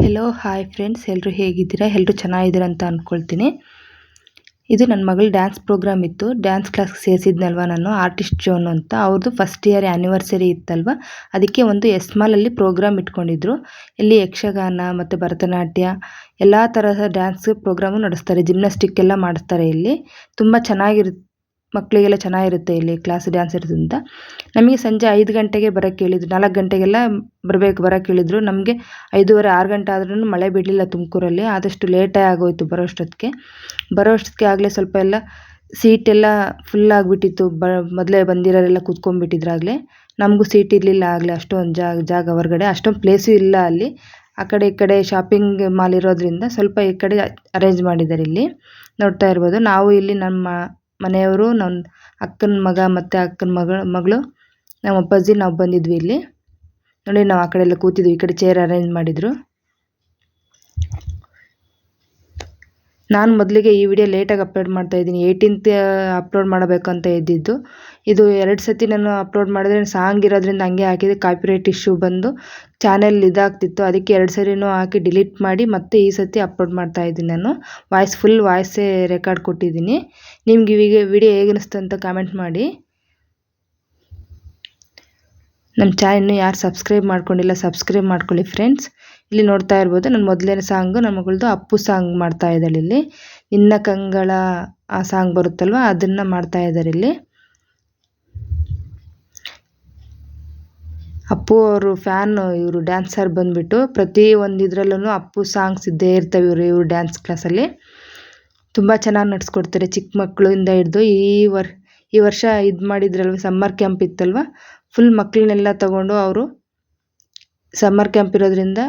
Hello hi friends, ಎಲ್ಲರೂ ಹೇಗಿದ್ದೀರಾ? ಎಲ್ಲರೂ ಚೆನ್ನಾಗಿದ್ದೀರಾ ಅಂತ ಅಂದ್ಕೊಳ್ತೀನಿ. ಇದು ನನ್ನ ಮಗಳ ಡ್ಯಾನ್ಸ್ ಪ್ರೋಗ್ರಾಮ್ ಇತ್ತು. ಡ್ಯಾನ್ಸ್ ಕ್ಲಾಸ್ಗೆ ಸೇರಿಸಿದ್ನಲ್ವ ನಾನು, ಆರ್ಟಿಸ್ಟ್ ಜೋನ್ ಅಂತ. ಅವ್ರದ್ದು ಫಸ್ಟ್ ಇಯರ್ ಆ್ಯನಿವರ್ಸರಿ ಇತ್ತಲ್ವ, ಅದಕ್ಕೆ ಒಂದು ಎಸ್ಮಾಲಲ್ಲಿ ಪ್ರೋಗ್ರಾಮ್ ಇಟ್ಕೊಂಡಿದ್ರು. ಇಲ್ಲಿ ಯಕ್ಷಗಾನ ಮತ್ತು ಭರತನಾಟ್ಯ ಎಲ್ಲ ತರಹದ ಡ್ಯಾನ್ಸ್ ಪ್ರೋಗ್ರಾಮು ನಡೆಸ್ತಾರೆ. ಜಿಮ್ನಾಸ್ಟಿಕ್ ಎಲ್ಲ ಮಾಡಿಸ್ತಾರೆ. ಇಲ್ಲಿ ತುಂಬ ಚೆನ್ನಾಗಿರುತ್ತೆ, ಮಕ್ಕಳಿಗೆಲ್ಲ ಚೆನ್ನಾಗಿರುತ್ತೆ ಇಲ್ಲಿ ಕ್ಲಾಸ್ ಡ್ಯಾನ್ಸ್ ಇರೋದ್ರಿಂದ. ನಮಗೆ ಸಂಜೆ 5 ಗಂಟೆಗೆ ಬರೋಕ್ಕೆ ಹೇಳಿದ್ರು, 4 ಗಂಟೆಗೆಲ್ಲ ಬರೋಕ್ಕೆ ಹೇಳಿದ್ರು. ನಮಗೆ 5:30 6 ಗಂಟೆ ಆದ್ರೂ ಮಳೆ ಬಿಡಲಿಲ್ಲ ತುಮಕೂರಲ್ಲಿ. ಆದಷ್ಟು ಲೇಟೇ ಆಗೋಯ್ತು ಬರೋಷ್ಟೊತ್ತಿಗೆ ಆಗಲೇ ಸ್ವಲ್ಪ ಎಲ್ಲ ಸೀಟೆಲ್ಲ ಫುಲ್ ಆಗಿಬಿಟ್ಟಿತ್ತು. ಮೊದಲೇ ಬಂದಿರೋರೆಲ್ಲ ಕೂತ್ಕೊಂಡ್ಬಿಟ್ಟಿದ್ರಾಗಲೇ. ನಮಗೂ ಸೀಟ್ ಇರಲಿಲ್ಲ ಆಗಲೇ. ಅಷ್ಟೊಂದು ಜಾಗ ಹೊರಗಡೆ ಅಷ್ಟೊಂದು ಪ್ಲೇಸು ಇಲ್ಲ ಅಲ್ಲಿ. ಆ ಕಡೆ ಈ ಕಡೆ ಶಾಪಿಂಗ್ ಮಾಲ್ ಇರೋದ್ರಿಂದ ಸ್ವಲ್ಪ ಈ ಕಡೆ ಅರೇಂಜ್ ಮಾಡಿದ್ದಾರೆ. ಇಲ್ಲಿ ನೋಡ್ತಾ ಇರ್ಬೋದು. ನಾವು ಇಲ್ಲಿ ನಮ್ಮ ಮನೆಯವರು, ನನ್ನ ಅಕ್ಕನ ಮಗ ಮತ್ತು ಅಕ್ಕನ ಮಗಳು, ನಮ್ಮ ಅಪ್ಪಾಜಿ, ನಾವು ಬಂದಿದ್ವಿ ಇಲ್ಲಿ. ನೋಡಿ, ನಾವು ಆ ಕಡೆ ಎಲ್ಲ ಕೂತಿದ್ವಿ. ಈ ಕಡೆ ಚೇರ್ ಅರೇಂಜ್ ಮಾಡಿದರು. ನಾನು ಮೊದಲಿಗೆ ಈ ವಿಡಿಯೋ ಲೇಟಾಗಿ ಅಪ್ಲೋಡ್ ಮಾಡ್ತಾಯಿದ್ದೀನಿ. 18th ಅಪ್ಲೋಡ್ ಮಾಡಬೇಕು ಅಂತ ಇದ್ದಿದ್ದು. ಇದು 2 ಸತಿ ನಾನು ಅಪ್ಲೋಡ್ ಮಾಡಿದ್ರೆ ಸಾಂಗ್ ಇರೋದ್ರಿಂದ ಹಂಗೆ ಹಾಕಿದೆ. ಕಾಪಿರೈಟ್ ಇಶ್ಯೂ ಬಂದು ಚಾನೆಲ್ ಇದಾಗ್ತಿತ್ತು. ಅದಕ್ಕೆ 2 ಸರಿನೂ ಹಾಕಿ ಡಿಲೀಟ್ ಮಾಡಿ ಮತ್ತೆ ಈ ಸತಿ ಅಪ್ಲೋಡ್ ಮಾಡ್ತಾಯಿದ್ದೀನಿ. ನಾನು ಫುಲ್ ವಾಯ್ಸೇ ರೆಕಾರ್ಡ್ ಕೊಟ್ಟಿದ್ದೀನಿ. ನಿಮ್ಗೆ ಇವಾಗ ವಿಡಿಯೋ ಹೇಗೆ ಅನಿಸ್ತು ಅಂತ ಕಾಮೆಂಟ್ ಮಾಡಿ. ನಮ್ಮ ಚಾನಲ್ ಇನ್ನೂ ಯಾರು ಸಬ್ಸ್ಕ್ರೈಬ್ ಮಾಡ್ಕೊಂಡಿಲ್ಲ, ಸಬ್ಸ್ಕ್ರೈಬ್ ಮಾಡ್ಕೊಳ್ಳಿ ಫ್ರೆಂಡ್ಸ್. ಇಲ್ಲಿ ನೋಡ್ತಾ ಇರ್ಬೋದು, ನನ್ನ ಮೊದಲನೇ ಸಾಂಗು ನಮ್ಮ ಮಗಳದು ಅಪ್ಪು ಸಾಂಗ್ ಮಾಡ್ತಾ ಇದ್ದಾಳೆ ಇಲ್ಲಿ. ನಿನ್ನ ಕಂಗಳ ಆ ಸಾಂಗ್ ಬರುತ್ತಲ್ವ, ಅದನ್ನು ಮಾಡ್ತಾ ಇದ್ದಾರೆ ಇಲ್ಲಿ. ಅಪ್ಪು ಅವರು ಫ್ಯಾನ್ ಇವರು ಡ್ಯಾನ್ಸರ್ ಬಂದುಬಿಟ್ಟು. ಪ್ರತಿ ಒಂದು ಇದರಲ್ಲೂ ಅಪ್ಪು ಸಾಂಗ್ಸ್ ಇದ್ದೇ ಇರ್ತವೆ ಇವರು ಡ್ಯಾನ್ಸ್ ಕ್ಲಾಸಲ್ಲಿ. ತುಂಬ ಚೆನ್ನಾಗಿ ನಡೆಸ್ಕೊಡ್ತಾರೆ. ಚಿಕ್ಕ ಮಕ್ಕಳಿಂದ ಹಿಡಿದು ಈ ವರ್ಷ ಇದು ಮಾಡಿದ್ರಲ್ವ, ಸಮ್ಮರ್ ಕ್ಯಾಂಪ್ ಇತ್ತಲ್ವ, ಫುಲ್ ಮಕ್ಕಳನ್ನೆಲ್ಲ ತಗೊಂಡು ಅವರು ಸಮ್ಮರ್ ಕ್ಯಾಂಪ್ ಇರೋದ್ರಿಂದ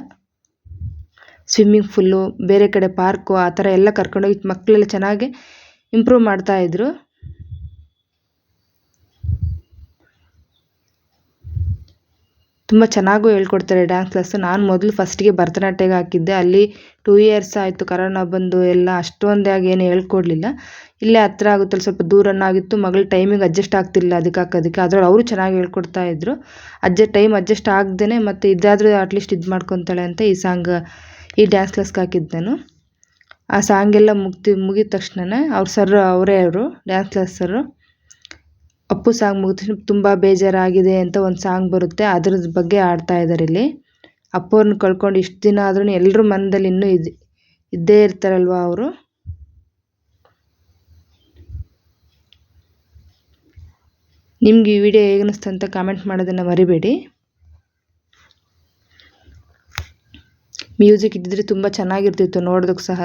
ಸ್ವಿಮ್ಮಿಂಗ್ ಫುಲ್ಲು, ಬೇರೆ ಕಡೆ ಪಾರ್ಕು ಆ ಥರ ಎಲ್ಲ ಕರ್ಕೊಂಡೋಗಿ ಮಕ್ಕಳೆಲ್ಲ ಚೆನ್ನಾಗಿ ಇಂಪ್ರೂವ್ ಮಾಡ್ತಾಯಿದ್ರು. ತುಂಬ ಚೆನ್ನಾಗೂ ಹೇಳ್ಕೊಡ್ತಾರೆ ಡ್ಯಾನ್ಸ್ ಕ್ಲಾಸು. ನಾನು ಮೊದಲು ಫಸ್ಟಿಗೆ ಭರತನಾಟ್ಯಗೆ ಹಾಕಿದ್ದೆ. ಅಲ್ಲಿ 2 ಇಯರ್ಸ್ ಆಯಿತು, ಕರೋನಾ ಬಂದು ಎಲ್ಲ ಅಷ್ಟೊಂದಾಗಿ ಏನು ಹೇಳ್ಕೊಡ್ಲಿಲ್ಲ. ಇಲ್ಲೇ ಹತ್ರ ಆಗುತ್ತಲ್ಲ, ಸ್ವಲ್ಪ ದೂರನೂ ಆಗಿತ್ತು. ಮಗಳ ಟೈಮಿಗೆ ಅಡ್ಜಸ್ಟ್ ಆಗ್ತಿಲ್ಲ ಅದಕ್ಕೆ ಹಾಕೋದಕ್ಕೆ. ಅದ್ರಲ್ಲಿ ಅವರು ಚೆನ್ನಾಗಿ ಹೇಳ್ಕೊಡ್ತಾಯಿದ್ರು. ಟೈಮ್ ಅಡ್ಜಸ್ಟ್ ಆಗದೇ ಮತ್ತು ಇದಾದರೂ ಅಟ್ಲೀಸ್ಟ್ ಇದು ಮಾಡ್ಕೊತಾಳೆ ಅಂತ ಈ ಡ್ಯಾನ್ಸ್ ಕ್ಲಾಸ್ಗೆ ಹಾಕಿದ್ದು ನಾನು. ಆ ಸಾಂಗೆಲ್ಲ ಮುಗಿದ ತಕ್ಷಣ ಅವರು ಡ್ಯಾನ್ಸ್ ಕ್ಲಾಸ್ ಸರು ಅಪ್ಪು ಸಾಂಗ್ ಮುಗಿದ ತಕ್ಷಣ ತುಂಬ ಬೇಜಾರಾಗಿದೆ ಅಂತ ಒಂದು ಸಾಂಗ್ ಬರುತ್ತೆ, ಅದ್ರದ್ದು ಬಗ್ಗೆ ಆಡ್ತಾ ಇದ್ದಾರೆ ಇಲ್ಲಿ. ಅಪ್ಪವ್ರನ್ನ ಕಳ್ಕೊಂಡು ಇಷ್ಟು ದಿನ ಆದ್ರೂ ಎಲ್ಲರ ಮನದಲ್ಲಿ ಇನ್ನೂ ಇದ್ದೇ ಇರ್ತಾರಲ್ವ ಅವರು. ನಿಮ್ಗೆ ಈ ವಿಡಿಯೋ ಹೇಗೆ ಅನಿಸ್ತು ಅಂತ ಕಾಮೆಂಟ್ ಮಾಡೋದನ್ನು ಮರಿಬೇಡಿ. ಮ್ಯೂಸಿಕ್ ಇದ್ದಿದ್ರೆ ತುಂಬ ಚೆನ್ನಾಗಿರ್ತಿತ್ತು ನೋಡೋದಕ್ಕೆ ಸಹ.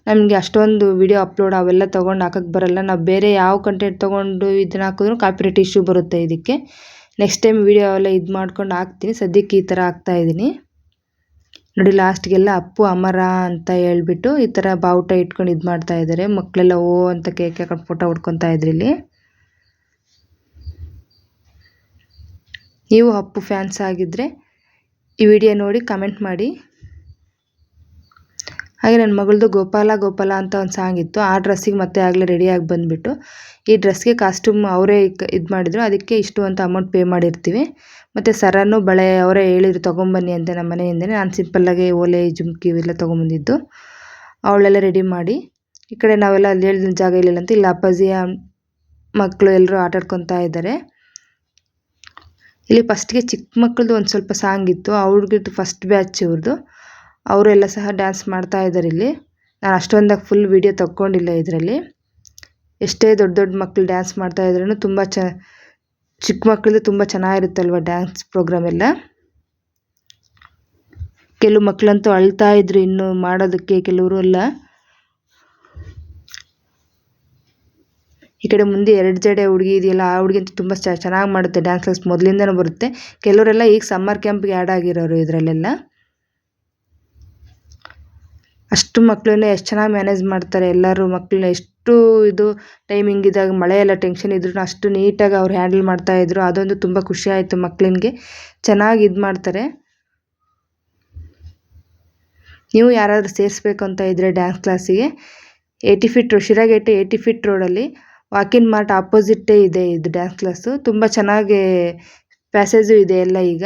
ನಮಗೆ ಅಷ್ಟೊಂದು ವಿಡಿಯೋ ಅಪ್ಲೋಡ್ ಅವೆಲ್ಲ ತೊಗೊಂಡು ಹಾಕೋಕ್ಕೆ ಬರಲ್ಲ. ನಾವು ಬೇರೆ ಯಾವ ಕಂಟೆಂಟ್ ತೊಗೊಂಡು ಇದನ್ನು ಹಾಕಿದ್ರೂ ಕಾಪಿರೈಟ್ ಇಶ್ಯೂ ಬರುತ್ತೆ ಇದಕ್ಕೆ. ನೆಕ್ಸ್ಟ್ ಟೈಮ್ ವಿಡಿಯೋ ಎಲ್ಲ ಇದು ಮಾಡ್ಕೊಂಡು ಹಾಕ್ತೀನಿ. ಸದ್ಯಕ್ಕೆ ಈ ಥರ ಹಾಕ್ತಾಯಿದ್ದೀನಿ ನೋಡಿ. ಲಾಸ್ಟ್ಗೆಲ್ಲ ಅಪ್ಪು ಅಮರ ಅಂತ ಹೇಳ್ಬಿಟ್ಟು ಈ ಥರ ಬಾವುಟ ಇಟ್ಕೊಂಡು ಇದು ಮಾಡ್ತಾಯಿದ್ದಾರೆ. ಮಕ್ಕಳೆಲ್ಲ ಓ ಅಂತ ಕೇಕ್ ಹಾಕೊಂಡು ಫೋಟೋ ಹೊಡ್ಕೊತಾ ಇದ್ರು ಇಲ್ಲಿ. ನೀವು ಅಪ್ಪು ಫ್ಯಾನ್ಸ್ ಆಗಿದ್ದರೆ ಈ ವಿಡಿಯೋ ನೋಡಿ ಕಮೆಂಟ್ ಮಾಡಿ. ಹಾಗೆ ನನ್ನ ಮಗಳದು ಗೋಪಾಲ ಗೋಪಾಲ ಅಂತ ಒಂದು ಸಾಂಗ್ ಇತ್ತು. ಆ ಡ್ರೆಸ್ಸಿಗೆ ಮತ್ತೆ ಆಗಲೇ ರೆಡಿಯಾಗಿ ಬಂದುಬಿಟ್ಟು ಈ ಡ್ರೆಸ್ಗೆ ಕಾಸ್ಟ್ಯೂಮ್ ಅವರೇ ಇದು ಮಾಡಿದರು. ಅದಕ್ಕೆ ಇಷ್ಟು ಅಂತ ಅಮೌಂಟ್ ಪೇ ಮಾಡಿರ್ತೀವಿ. ಮತ್ತು ಸರನು ಬಳೆ ಅವರೇ ಹೇಳಿದ್ರು ತೊಗೊಂಬನ್ನಿ ಅಂತ ನಮ್ಮ ಮನೆಯಿಂದನೇ. ನಾನು ಸಿಂಪಲ್ಲಾಗಿ ಓಲೆ ಜುಮ್ಕಿ ಇವೆಲ್ಲ ತೊಗೊಂಬಂದಿದ್ದು. ಅವಳೆಲ್ಲ ರೆಡಿ ಮಾಡಿ, ಈ ಕಡೆ ನಾವೆಲ್ಲ ಅಲ್ಲಿ ಹೇಳಿದ ಜಾಗ ಇಲ್ಲ ಅಂತ ಇಲ್ಲಿ ಅಪ್ಪಾಜಿಯ ಮಕ್ಕಳು ಎಲ್ಲರೂ ಆಟಾಡ್ಕೊತಾ ಇದ್ದಾರೆ. ಇಲ್ಲಿ ಫಸ್ಟ್ಗೆ ಚಿಕ್ಕ ಮಕ್ಕಳದು ಒಂದು ಸ್ವಲ್ಪ ಸಾಂಗ್ ಇತ್ತು. ಅವ್ರಿಗಿದ್ದು ಫಸ್ಟ್ ಬ್ಯಾಚ್ ಇವ್ರದ್ದು. ಅವರೆಲ್ಲ ಸಹ ಡ್ಯಾನ್ಸ್ ಮಾಡ್ತಾ ಇದ್ದಾರೆ ಇಲ್ಲಿ. ನಾನು ಅಷ್ಟೊಂದಾಗಿ ಫುಲ್ ವಿಡಿಯೋ ತಗೊಂಡಿಲ್ಲ ಇದರಲ್ಲಿ. ಎಷ್ಟೇ ದೊಡ್ಡ ಮಕ್ಕಳು ಡ್ಯಾನ್ಸ್ ಮಾಡ್ತಾ ಇದ್ರೂ ತುಂಬ ಚಿಕ್ಕ ಮಕ್ಕಳದು ತುಂಬ ಚೆನ್ನಾಗಿರುತ್ತಲ್ವ ಡ್ಯಾನ್ಸ್ ಪ್ರೋಗ್ರಾಮ್ ಎಲ್ಲ. ಕೆಲವು ಮಕ್ಕಳಂತೂ ಅಳ್ತಾ ಇದ್ರು ಇನ್ನು ಮಾಡೋದಕ್ಕೆ, ಕೆಲವರು ಎಲ್ಲ. ಈ ಕಡೆ ಮುಂದೆ 2 ಜಡೆ ಹುಡುಗಿ ಇದೆಯಲ್ಲ, ಆ ಹುಡುಗಿ ಅಂತೂ ತುಂಬ ಚೆನ್ನಾಗಿ ಮಾಡುತ್ತೆ ಡ್ಯಾನ್ಸ್ ಕ್ಲಾಸ್, ಮೊದಲಿಂದನೂ ಬರುತ್ತೆ. ಕೆಲವರೆಲ್ಲ ಈಗ ಸಮ್ಮರ್ ಕ್ಯಾಂಪ್ಗೆ ಆ್ಯಡ್ ಆಗಿರೋರು ಇದರಲ್ಲೆಲ್ಲ. ಅಷ್ಟು ಮಕ್ಕಳನ್ನ ಎಷ್ಟು ಚೆನ್ನಾಗಿ ಮ್ಯಾನೇಜ್ ಮಾಡ್ತಾರೆ ಎಲ್ಲರೂ. ಮಕ್ಕಳನ್ನ ಎಷ್ಟು ಇದು ಟೈಮಿಂಗ್ ಇದ್ದಾಗ ಮಳೆ ಎಲ್ಲ ಟೆನ್ಷನ್ ಇದ್ರೂ ಅಷ್ಟು ನೀಟಾಗಿ ಅವ್ರು ಹ್ಯಾಂಡಲ್ ಮಾಡ್ತಾಯಿದ್ರು. ಅದೊಂದು ತುಂಬ ಖುಷಿ ಆಯಿತು. ಮಕ್ಕಳಿಗೆ ಚೆನ್ನಾಗಿ ಇದು ಮಾಡ್ತಾರೆ. ನೀವು ಯಾರಾದರೂ ಸೇರಿಸ್ಬೇಕು ಅಂತ ಇದ್ದರೆ ಡ್ಯಾನ್ಸ್ ಕ್ಲಾಸಿಗೆ 80 ಫೀಟ್ ಶಿರಾಗೇಟೆ 80 ಫೀಟ್ ರೋಡಲ್ಲಿ ವಾಕಿನ್ ಮಾರ್ಟ್ ಆಪೋಸಿಟ್ಟೇ ಇದೆ ಇದು ಡ್ಯಾನ್ಸ್ ಕ್ಲಾಸು. ತುಂಬ ಚೆನ್ನಾಗಿ ಪ್ಯಾಸೇಜು ಇದೆ ಎಲ್ಲ. ಈಗ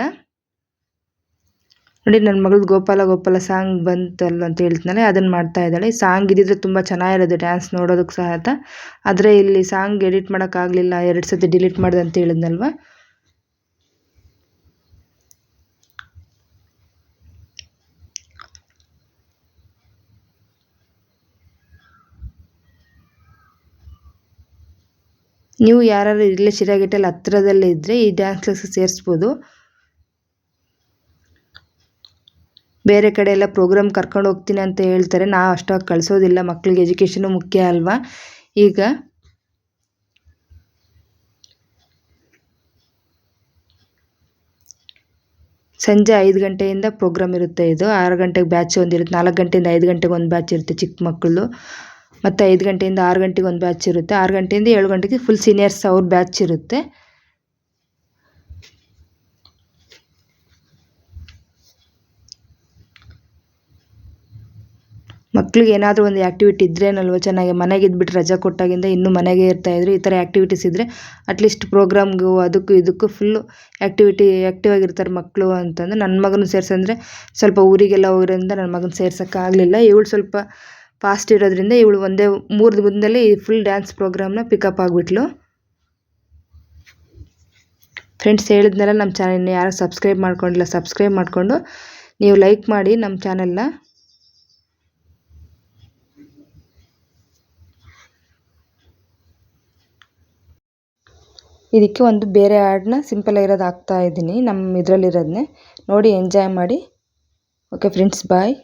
ನೋಡಿ ನನ್ನ ಮಗಳು ಗೋಪಾಲ ಗೋಪಾಲ ಸಾಂಗ್ ಬಂತಲ್ಲ ಅಂತ ಹೇಳ್ತಾನೆ, ಅದನ್ನು ಮಾಡ್ತಾ ಇದ್ದಾಳೆ. ಈ ಸಾಂಗ್ ಇದ್ದಿದ್ರೆ ತುಂಬ ಚೆನ್ನಾಗಿರೋದು ಡ್ಯಾನ್ಸ್ ನೋಡೋದಕ್ಕೆ ಸಹ. ಆದರೆ ಇಲ್ಲಿ ಸಾಂಗ್ ಎಡಿಟ್ ಮಾಡೋಕ್ಕಾಗಲಿಲ್ಲ, 2 ಸತಿ ಡಿಲೀಟ್ ಮಾಡಿದೆ ಅಂತ ಹೇಳಿದ್ನಲ್ವ. ನೀವು ಯಾರು ಇಲ್ಲೇ ಶಿರಾಗಟ್ಟೆಯಲ್ಲಿ ಹತ್ತಿರದಲ್ಲೇ ಇದ್ದರೆ ಈ ಡ್ಯಾನ್ಸ್ ಕ್ಲಾಸಿಗೆ ಸೇರಿಸ್ಬೋದು. ಬೇರೆ ಕಡೆ ಎಲ್ಲ ಪ್ರೋಗ್ರಾಮ್ ಕರ್ಕೊಂಡು ಹೋಗ್ತೀನಿ ಅಂತ ಹೇಳ್ತಾರೆ, ನಾವು ಅಷ್ಟಾಗಿ ಕಳಿಸೋದಿಲ್ಲ, ಮಕ್ಕಳಿಗೆ ಎಜುಕೇಷನು ಮುಖ್ಯ ಅಲ್ವಾ. ಈಗ ಸಂಜೆ 5 ಗಂಟೆಯಿಂದ ಪ್ರೋಗ್ರಾಮ್ ಇರುತ್ತೆ. ಇದು 6 ಗಂಟೆಗೆ ಬ್ಯಾಚ್ ಒಂದಿರುತ್ತೆ, 4 ಗಂಟೆಯಿಂದ 5 ಗಂಟೆಗೆ ಒಂದು ಬ್ಯಾಚ್ ಇರುತ್ತೆ ಚಿಕ್ಕ ಮಕ್ಕಳು, ಮತ್ತು 5 ಗಂಟೆಯಿಂದ 6 ಗಂಟೆಗೆ ಒಂದು ಬ್ಯಾಚ್ ಇರುತ್ತೆ, 6 ಗಂಟೆಯಿಂದ 7 ಗಂಟೆಗೆ ಫುಲ್ ಸೀನಿಯರ್ಸ್ ಅವ್ರ ಬ್ಯಾಚ್ ಇರುತ್ತೆ. ಮಕ್ಳಿಗೆ ಏನಾದರೂ ಒಂದು ಆ್ಯಕ್ಟಿವಿಟಿ ಇದ್ರೇನಲ್ವ ಚೆನ್ನಾಗಿ. ಮನೆಗೆ ಇದ್ಬಿಟ್ಟು ರಜಾ ಕೊಟ್ಟಾಗಿಂದ ಇನ್ನೂ ಮನೆಗೆ ಇರ್ತಾಯಿದ್ರು. ಈ ಥರ ಆ್ಯಕ್ಟಿವಿಟೀಸ್ ಇದ್ದರೆ ಅಟ್ಲೀಸ್ಟ್ ಪ್ರೋಗ್ರಾಮ್ಗೂ ಅದಕ್ಕೂ ಇದಕ್ಕೂ ಫುಲ್ಲು ಆ್ಯಕ್ಟಿವ್ ಆಗಿರ್ತಾರೆ ಮಕ್ಕಳು ಅಂತಂದು ನನ್ನ ಮಗನೂ ಸೇರಿಸಂದ್ರೆ ಸ್ವಲ್ಪ ಊರಿಗೆಲ್ಲ ಹೋಗಿರೋದ್ರಿಂದ ನನ್ನ ಮಗನ ಸೇರ್ಸೋಕ್ಕಾಗಲಿಲ್ಲ. ಇವಳು ಸ್ವಲ್ಪ ಫಾಸ್ಟ್ ಇರೋದ್ರಿಂದ ಇವಳು 3 ದಿನದಲ್ಲಿ ಫುಲ್ ಡ್ಯಾನ್ಸ್ ಪ್ರೋಗ್ರಾಮ್ನ ಪಿಕಪ್ ಆಗಿಬಿಟ್ಲು. ಫ್ರೆಂಡ್ಸ್, ಹೇಳಿದ್ನೆಲ್ಲ ನಮ್ಮ ಚಾನಲ್ನ ಯಾರು ಸಬ್ಸ್ಕ್ರೈಬ್ ಮಾಡ್ಕೊಂಡಿಲ್ಲ, ಸಬ್ಸ್ಕ್ರೈಬ್ ಮಾಡಿಕೊಂಡು ನೀವು ಲೈಕ್ ಮಾಡಿ ನಮ್ಮ ಚಾನಲ್ನ. ಇದಕ್ಕೆ ಒಂದು ಬೇರೆ ಹಾಡನ್ನ ಸಿಂಪಲ್ ಆಗಿರೋದು ಹಾಕ್ತಾ ಇದ್ದೀನಿ, ನಮ್ಮ ಇದರಲ್ಲಿರೋದನ್ನೇ ನೋಡಿ ಎಂಜಾಯ್ ಮಾಡಿ. ಓಕೆ ಫ್ರೆಂಡ್ಸ್, ಬಾಯ್.